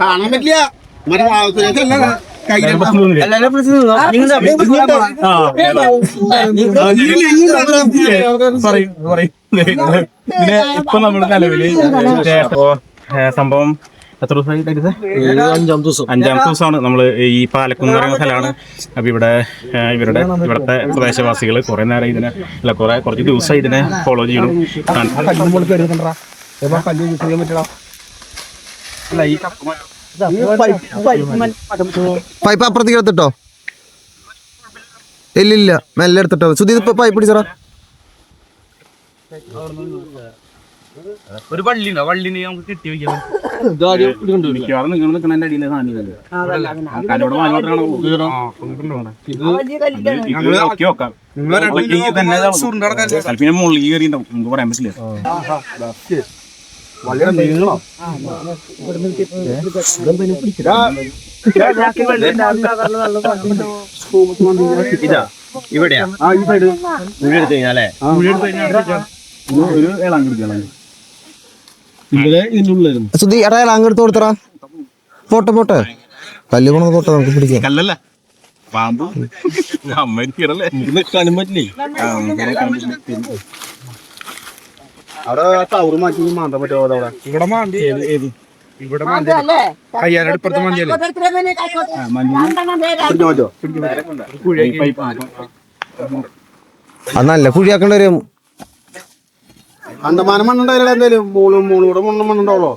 കാണാൻ പറ്റില്ല ഇപ്പൊ നമ്മുടെ നിലവില് സംഭവം എത്ര ദിവസമായിട്ട്? 5-ാമത്തെ ദിവസമാണ് നമ്മള് ഈ പാലക്കുന്ന് പറയുന്ന സ്ഥലമാണ്. അപ്പൊ ഇവിടുത്തെ പ്രദേശവാസികൾ കുറെ നേരം ഇതിനെ കുറച്ച് ദിവസമായി ഇതിനെ ഫോളോ ചെയ്യണം. പൈപ്പ് അപ്പുറത്തേക്ക് എടുത്തിട്ടോ? ഇല്ല മെല്ലെ എടുത്തിട്ടോ. സുധി പൈപ്പ് പിടിച്ചറാ. ഒരു വള്ളിണ്ടോ? വള്ളിന് നമുക്ക് കെട്ടി വെക്കാം. നിങ്ങൾ നിൽക്കണതിന്റെ അടിയിൽ പിന്നെ മുകളിൽ കയറിണ്ടാവും, നമുക്ക് പറയാൻ പറ്റില്ല. ഇവിടെയാ എടുത്തു കഴിഞ്ഞാലേ ഒരു ഏളാൻ കുടിക്കണം. സുധി എടാ അങ്ങെടുത്ത് കൊടുത്തറാ. പോട്ടെ കല്ല് പോണത് പോട്ടെ, നമുക്ക് പിടിക്കാം. കല്ലല്ല പാമ്പ് അമ്മല്ലേ നിൽക്കാനും പറ്റില്ലേ. അവിടെ കവറ് മാറ്റി മാന്താൻ പറ്റുമോ? അവിടെ ഇവിടെ മാന്തി ഇവിടെ മാന്തി കയ്യാനടുപ്പുറത്ത് മാന്തിയല്ലേ അത് നല്ല കുഴിയാക്കേണ്ട വരും. അന്തമാനം മണ്ണുണ്ടായില്ല. എന്തായാലും മൂളൂടെ മണ്ണുണ്ടാവോ?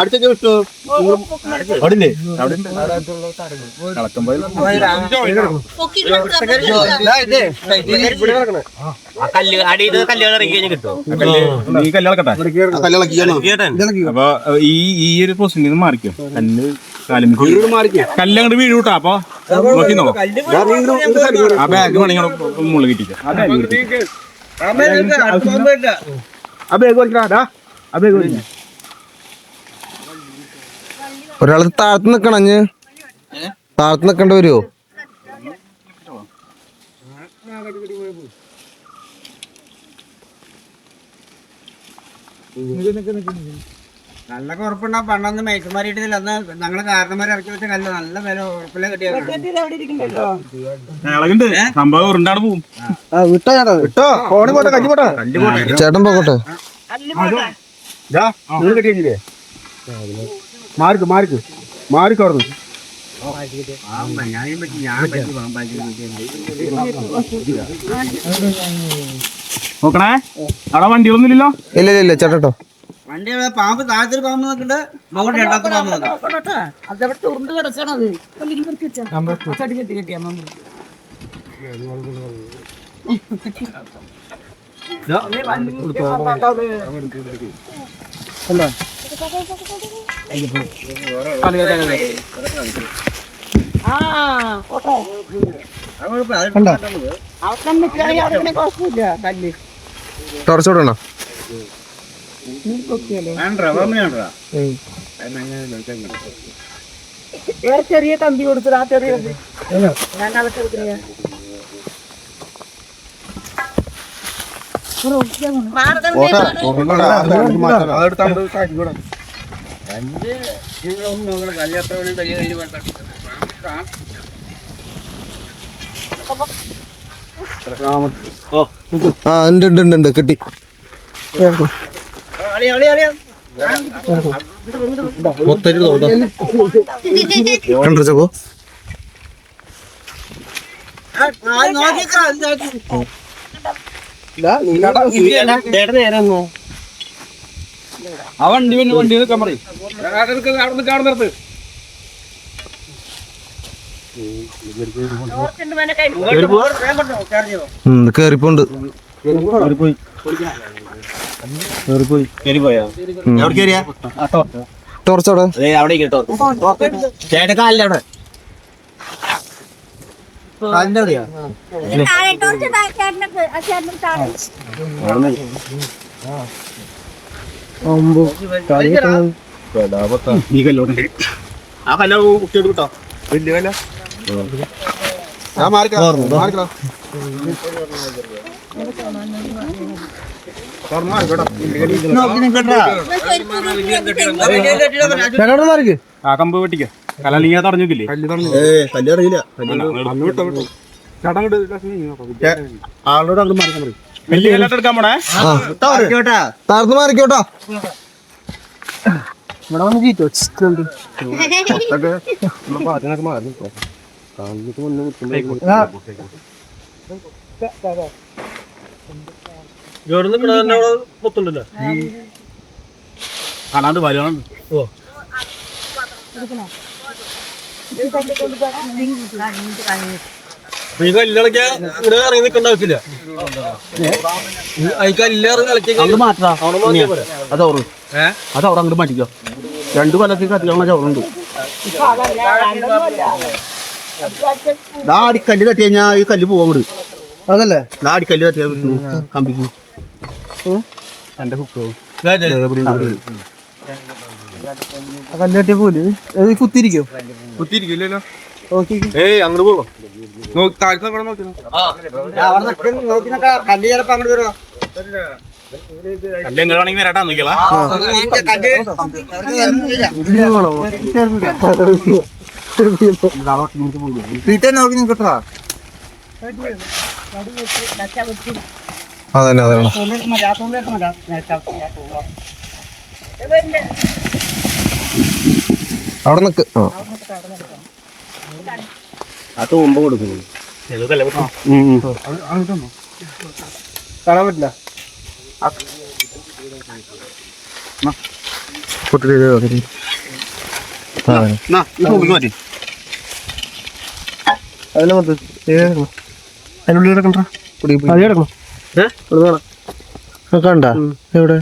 അടുത്തേക്ക് വിട്ടു അടില്ലേ? അപ്പൊ ഈ ഒരു പൊസിഷനിൽ നിന്ന് മാറിക്കോ. കല്ലങ്ങോട്ട് വീഴൂട്ടാ. അപ്പൊ നോക്കിന്നോ ആ ബാഗ് വേണമെങ്കിൽ മുകളിൽ കിട്ടിക്കോ. ഒരാൾ താഴത്ത് നിക്കണഞ്ഞ് താഴത്ത് നിക്കണ്ട വരുമോ? നല്ല കുറപ്പുണ്ടാ. പണ്ടൊന്നും മേക്കന്മാരിട്ടില്ല. അന്ന് ഞങ്ങള് കാരണന്മാരെ ഇറക്കി വെച്ച കല്ല് നല്ല വില ഉറപ്പില്ല കിട്ടിയ സംഭവം ഉരുണ്ടാണ് പോവും. വിട്ടോ ഫോണ് പോട്ടെ, കഞ്ഞി പോട്ടെ, ചേട്ടൻ പോകട്ടെ. കിട്ടിയില്ലേ? മാറിക്കോർന്നു. നോക്കണേ, അവിടെ വണ്ടികളൊന്നുമില്ലല്ലോ. ഇല്ല ചേട്ടോ. വണ്ടി പാമ്പ് താഴത്തൊരു പാമ്പ് നോക്കണ്ട്, മുകളിൽ രണ്ടാമത്തെ പാമ്പ് നോക്കണ്ട. അതവിടെ തുറന്ന് കിടക്കണത്. ടോർച്ചോടണോ? ചെറിയ കമ്പി കൊടുത്തത്. ആ ചെറിയ ഞാൻ അതൊക്കെ എടുക്കുന്ന ഉണ്ട് കിട്ടി. കണ്ടോ? ആ വണ്ടി നിൽക്കാൻ പറയും. നിർത്ത്. കേറിപ്പോണ്ട്. ടോർച്ചോടെ ചേട്ടൻ കാലിന്റെ അവിടെ ഈ കല്ലോടെ ആ കല്ല് കുട്ടിയോട് കിട്ടോ? വലിയ കല്ല ഞാൻ മാറിക്കോ ആ കമ്പ് വെട്ടിക്കോ കല്ലിങ്ങനെ തടഞ്ഞില്ലേ കല്ലറിയില്ല ആളോട് അങ്ങോട്ട് മാറിക്കാൻ പറയും വലിയ കല്ലാട്ട് എടുക്കാൻ പോണേ താർന്ന് മാറിക്കോട്ടോ ഇവിടെ വന്ന് ചീറ്റോ കാണാണ്ട് വലുതാണ് ഈ കല്ലിളക്കാ ഇവിടെ ഇറങ്ങി നിൽക്കേണ്ട ആവശ്യമില്ല. ഈ കല്ലിറങ്ങി കളിക്കാൻ അതോറ് അങ്ങോട്ട് മാറ്റിക്കോ 2 കൊല്ലത്തിൽ കത്തിക്കാനുള്ള ചോറുണ്ട് കല്ല് തട്ടി കഴിഞ്ഞാൽ ഈ കല്ല് പോവാൻ വിടും അതല്ലേ കല്ല് തട്ടിയാ കമ്പിക്ക് എന്റെ ഹുക്കോ കല്ല് തട്ടിയ പോലെ കുത്തിരിക്കോ കുത്തിയിരിക്കില്ലല്ലോ. ഏയ് അങ്ങോട്ട് പോകോ താഴ്ച നോക്കി കല്ല് ചിലപ്പോ അങ്ങോട്ട് വരുമോ കല്ല് എങ്ങനെയാണെങ്കിൽ വരാട്ടാ നോക്കിയാ വീട്ടിൽ നോക്കി നിൽക്കട്ടാ അതന്നെ അവിടെ നിക്ക് അത് മുമ്പ് കൊടുക്കുന്നു കാണാൻ പറ്റില്ല മതി അതിനുള്ളിൽ കിടക്കണ്ട കണ്ട എവിടെ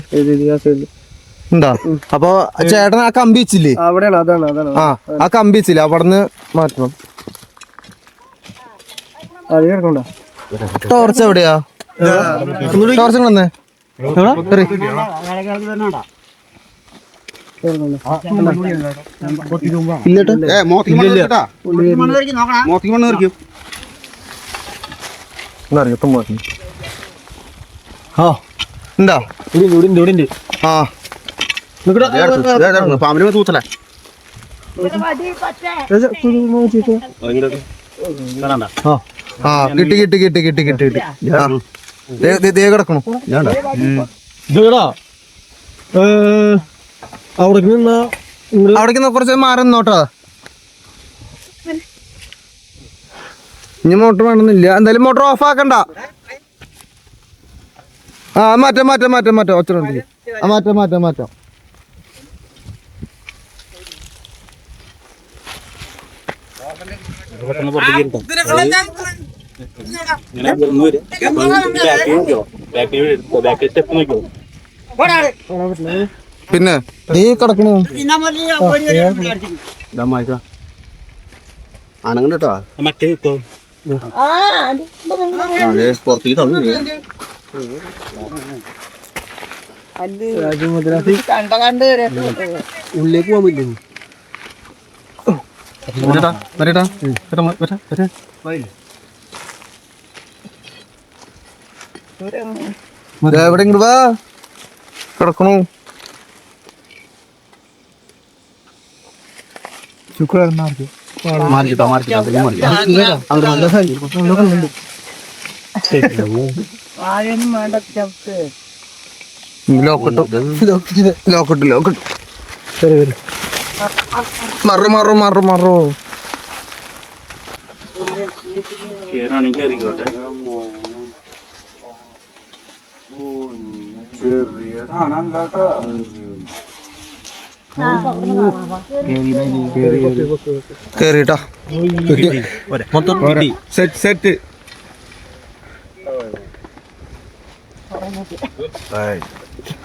എന്താ അപ്പൊ ചേട്ടൻ ആ കമ്പി വെച്ചില്ലേ അവിടെയാണ് അതാണ് ആ കമ്പി വെച്ചില്ലേ അവിടുന്ന് മാറ്റണം അത് കിടക്കണ്ട ടോർച്ച് എവിടെയാ ടോർച്ച് വന്നേ എന്താ ആ പാമ്പിനെ തൂത്തല്ലേ ആ കിട്ടി കിടക്കണു അവിടേക്ക് കുറച്ച് മാറി നിന്നോട്ടോ ഇനി മോട്ടർ വേണമെന്നില്ല എന്തായാലും മോട്ടർ ഓഫ് ആക്കണ്ട ആ മാറ്റാം ഒച്ച ആ മാറ്റാം പിന്നെ നീ കിടക്കണു ആണുങ്ങട്ടോ മറ്റേ പുറത്തേക്ക് തന്നു ഉള്ളിലേക്ക് പോകാൻ പറ്റില്ല എവിടെ ഇങ്ങോട്ട് വാ കിടക്കണു ലോക്കട്ട് മറു കേറിട്ടാ സെറ്റ്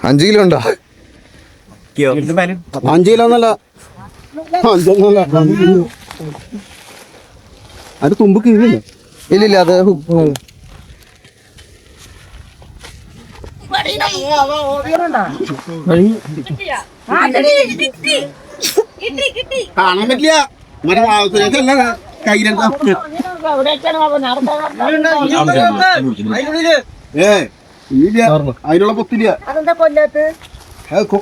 5 കിലോ ഉണ്ടോ 5 കിലോ ഒന്നല്ല അത് തുമ്പ് കീഴില്ല ഇല്ലില്ല അത് കാണാൻ പറ്റില്ല അതിനുള്ള പൊത്തില്ല. അതെന്താ കൊല്ലത്ത്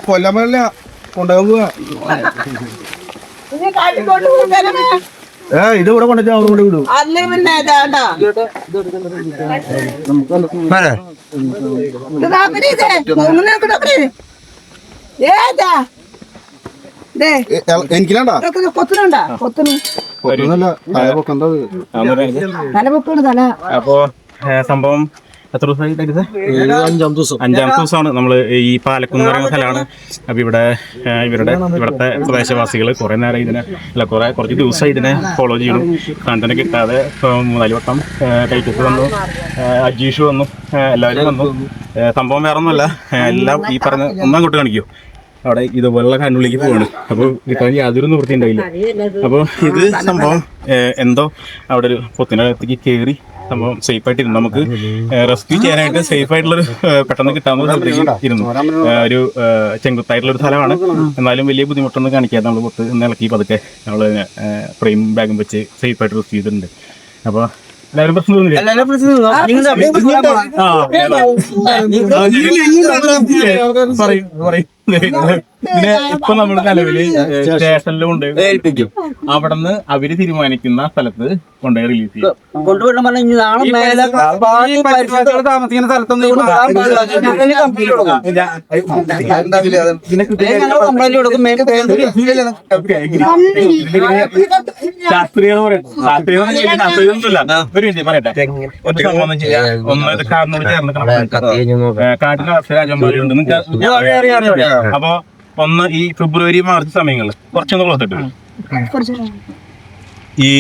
കൊല്ലാൻ പാടില്ല, കൊണ്ടുപോകാൻ പോവാ. ഇനി കാട്ടിക്കോട്ട് കൊണ്ടുവരണേ. ഇത് ഇവിടെ കൊണ്ടുവച്ചാൽ അവർ കൊണ്ട് വിടും. അല്ലേ പിന്നെ ഇതാണ്ടാ. ഇതാ പിന്നെ ഇത്. മൂന്നിനെ കൂടെ പിന്നെ. ഏതാ? ദേ, എനിക്കില്ലാണ്ടാ ഇതൊക്കെ കൊത്തുന്നുണ്ടാ? കൊത്തുന്നു. പൊത്തുന്നല്ല, തല പൊക്കണ്ടത്. തല പൊക്കണ് തല. അപ്പോ സംഭവം എത്ര ദിവസമായി? 5-ാമത്തെ ദിവസമാണ് നമ്മൾ ഈ പാലക്കുന്ന് പറയുന്ന സ്ഥലമാണ്. അപ്പൊ ഇവിടുത്തെ പ്രദേശവാസികൾ കുറെ നേരം കുറച്ച് ദിവസമായി ഇതിനെ ഫോളോ ചെയ്യണം. കണ്ടന്റ് കിട്ടാതെ 3-4 വട്ടം കൈക്കത്ത് വന്നു, അജീഷ് വന്നു, എല്ലാവരും വന്നു. സംഭവം വേറെ ഒന്നുമല്ല, എല്ലാം ഈ പറഞ്ഞ ഒന്നങ്ങോട്ട് കാണിക്കൂ. അവിടെ ഇതുപോലുള്ള കണ്ണുള്ളിലേക്ക് പോവാണ്. അപ്പോൾ കിട്ടാൻ യാതൊരു നിവൃത്തി ഉണ്ടായില്ല. അപ്പോൾ ഇത് സംഭവം എന്തോ അവിടെ ഒരു പൊത്തിനകത്തേക്ക് കയറി സംഭവം സേഫ് ആയിട്ടിരുന്നു. നമുക്ക് റെസ്ക്യൂ ചെയ്യാനായിട്ട് സേഫ് ആയിട്ടുള്ളൊരു പെട്ടെന്ന് കിട്ടാവുന്ന സ്ഥലത്തേക്ക് ഇരുന്നു. ഒരു ചെങ്കുത്തായിട്ടുള്ളൊരു സ്ഥലമാണ്. എന്നാലും വലിയ ബുദ്ധിമുട്ടൊന്നും കാണിക്കാതെ നമ്മൾ പൊത്ത് ഇളക്കി പതുക്കെ നമ്മൾ ഫ്രെയിം ബാഗും വെച്ച് സേഫ് ആയിട്ട് റെസ്ക്യൂ ചെയ്തിട്ടുണ്ട്. അപ്പോൾ എല്ലാവരും പ്രശ്നം പിന്നെ ഇപ്പൊ നമ്മള് നിലവില് സ്റ്റേഷനിലും ഉണ്ട് ഏൽപ്പിക്കും. അവിടെ നിന്ന് അവര് തീരുമാനിക്കുന്ന സ്ഥലത്ത് കൊണ്ടുപോയി റിലീസ് ചെയ്യും. താമസിക്കുന്ന സ്ഥലത്തൊന്നും ശാസ്ത്രീയം ഒരു മിനിറ്റ് പറയട്ടെ. ഒറ്റ ഒന്ന് ഇത് കാറിനോട് ചേർന്ന് കാട്ടിലെ രാജന്മാരുണ്ട്. അപ്പൊ ഒന്ന് ഈ ഫെബ്രുവരി മാർച്ച് സമയങ്ങളിൽ കുറച്ചൊന്ന് കൊടുത്തിട്ട് ഈ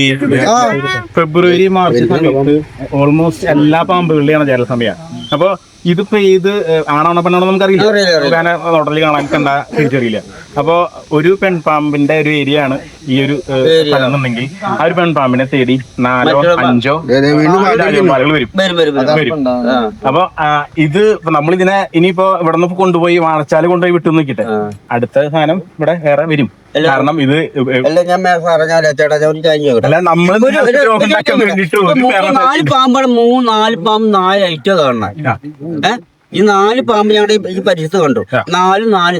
ഫെബ്രുവരി മാർച്ച് സമയത്ത് ഓൾമോസ്റ്റ് എല്ലാ പാമ്പുകളുടെയാണ് ജല സമയമാണ്. അപ്പൊ ഇതിപ്പോ ഇത് ആണാണോ പെണ്ണാണോ നമുക്കറിയില്ല, നോട്ടത്തിൽ കാണാൻ കണ്ട തിരിച്ചറിയില്ല. അപ്പൊ ഒരു പെൺപാമ്പിന്റെ ഒരു ഏരിയ ആണ് ഈ ഒരു സ്ഥലം എന്നുണ്ടെങ്കിൽ ആ ഒരു പെൺപാമ്പിനെ തേടി 4-5 രാജകുമാരികൾ വരും. അപ്പൊ ഇത് നമ്മളിതിനെ ഇനിയിപ്പോ ഇവിടെ നിന്ന് കൊണ്ടുപോയി വാഴച്ചാല് കൊണ്ടുപോയി വിട്ടു നോക്കിട്ടെ, അടുത്ത സാധനം ഇവിടെ വേറെ വരും. കാരണം ഇത് അല്ല നമ്മള് 4 പാമ്പാണ്, 4 പാമ്പ് 4 ഐറ്റം കാണണം. ഈ 4 പാമ്പ് ഞങ്ങളുടെ ഈ പരിസരത്ത് കണ്ടു. 4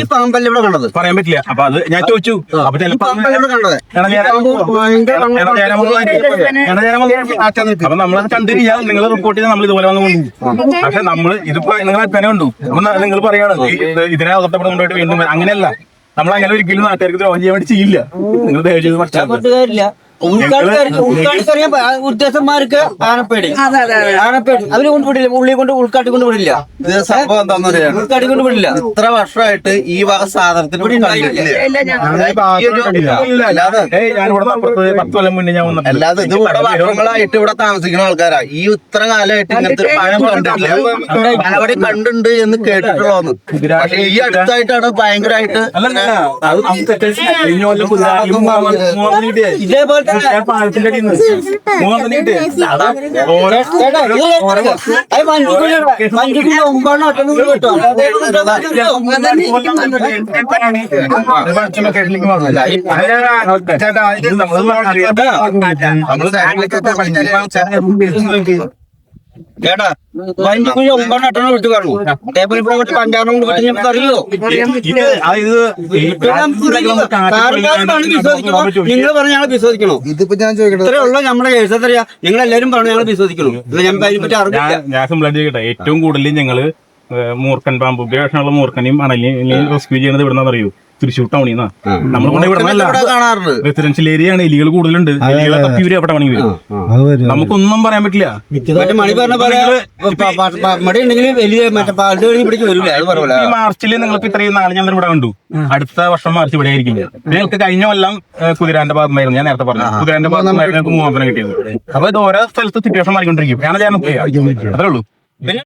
ഈ പാമ്പല്ല ഇവിടെ കണ്ടത്, പറയാൻ പറ്റില്ല. അപ്പൊ അത് ഞാൻ ചോദിച്ചു. അപ്പൊ അപ്പൊ നമ്മളത് കണ്ടിരിക്കുക, നിങ്ങൾ റിപ്പോർട്ട് ചെയ്താൽ നമ്മൾ ഇതുപോലെ വന്നു. പക്ഷെ നമ്മള് ഇതിപ്പോ നിങ്ങൾ തന്നെ കണ്ടു. അപ്പൊ നിങ്ങൾ പറയാണ് ഇതിനെ അകത്തപ്പെടുന്നുണ്ടായിട്ട് വീണ്ടും അങ്ങനെയല്ല. നമ്മൾ അങ്ങനെ ഒരിക്കലും നാട്ടുകാർക്ക് ദ്രോഹം ചെയ്യാൻ വേണ്ടി ചെയ്യില്ല. നിങ്ങൾ ദയവ് ചെയ്ത് കാര്യമില്ല. ഉദ്യോഗസ്ഥന്മാർക്ക് ആനപ്പേടി അവര് കൊണ്ടുവിടില്ല, ഉള്ളി കൊണ്ട് ഉൾക്കാട്ടി കൊണ്ട് വിടില്ല. സംഭവം എന്താന്ന് പറയാ, ഉൾക്കാട്ടി കൊണ്ട് വിടില്ല. ഇത്ര വർഷമായിട്ട് ഈ വക സാധനത്തിന് അല്ലാതെ ഇത് വർഷങ്ങളായിട്ട് ഇവിടെ താമസിക്കുന്ന ആൾക്കാരാ. ഈ ഇത്ര കാലമായിട്ട് ഇങ്ങനത്തെ പഴം കണ്ടിട്ടില്ല. പലവടി കണ്ടുണ്ട് എന്ന് കേട്ടിട്ടുള്ളൂ. പക്ഷെ ഈ അടുത്തായിട്ടാണ് ഭയങ്കരമായിട്ട് ഇതേപോലെ പാലത്തിന്റെ അടിയിൽ നിന്ന് ചേട്ടാ 9 വിട്ടു കാണൂ. അതേപോലെ ഇവിടെ 5-6 വിട്ട് ഞങ്ങൾക്ക് അറിയോ? നിങ്ങൾ പറഞ്ഞ ഞങ്ങൾ വിശ്വസിക്കണോ? ഇതിപ്പോ ഞാൻ ചോദിക്കട്ടെ, ഇത്രയുള്ള നമ്മുടെ കേസ് എത്രയാ? നിങ്ങൾ എല്ലാരും പറഞ്ഞു ഞങ്ങൾ വിശ്വസിക്കണോ? ഞങ്ങൾക്ക് അതിനെ പറ്റി അറിയില്ല. ഞാൻ സിമ്പിളായിട്ട് ചോദിക്കട്ടെ, ഏറ്റവും കൂടുതൽ ഞങ്ങള് മൂർക്കൻ പാമ്പ് ഉപയോഗമുള്ള മൂർക്കനെയും അണലിനെയും റെസ്ക്യൂ ചെയ്യുന്നത് എവിടെന്നാന്ന് അറിയൂ? തൃശ്ശൂർ ടൗണിൽ നിന്നാ. നമ്മൾ കാണാറുണ്ട്. റെസിഡൻഷ്യൽ ഏരിയ ആണ്, എലികൾ കൂടുതലുണ്ട്. എലികളെ തപ്പി ഇവര് എവിടെ പണി വരും? നമുക്കൊന്നും പറയാൻ പറ്റില്ല. മണി പറഞ്ഞ പോലെ മടി ഉണ്ടെങ്കിൽ വലിയ മറ്റേ പാട്ട് പിടിച്ച് വരില്ല. അത് പറയല. ഈ മാർച്ചിൽ നിങ്ങൾക്ക് ഇത്രയും നാളെ ഞാൻ ഇവിടെ കണ്ടു. അടുത്ത വർഷം മാർച്ച് ഇവിടെ ആയിരിക്കില്ല. നിങ്ങൾക്ക് കഴിഞ്ഞ കൊല്ലം കുതിരാന്റെ ഭാഗമായിരുന്നു, ഞാൻ നേരത്തെ പറഞ്ഞു. കുതിരാന്റെ ഭാഗമായിരുന്നു ഞങ്ങൾക്ക് 3 കിട്ടിയത്. അപ്പൊ ഇത് ഓരോ സ്ഥലത്ത് സിറ്റുവേഷൻ മാറിക്കൊണ്ടിരിക്കും. ഞാൻ അത്രേ ഉള്ളൂ.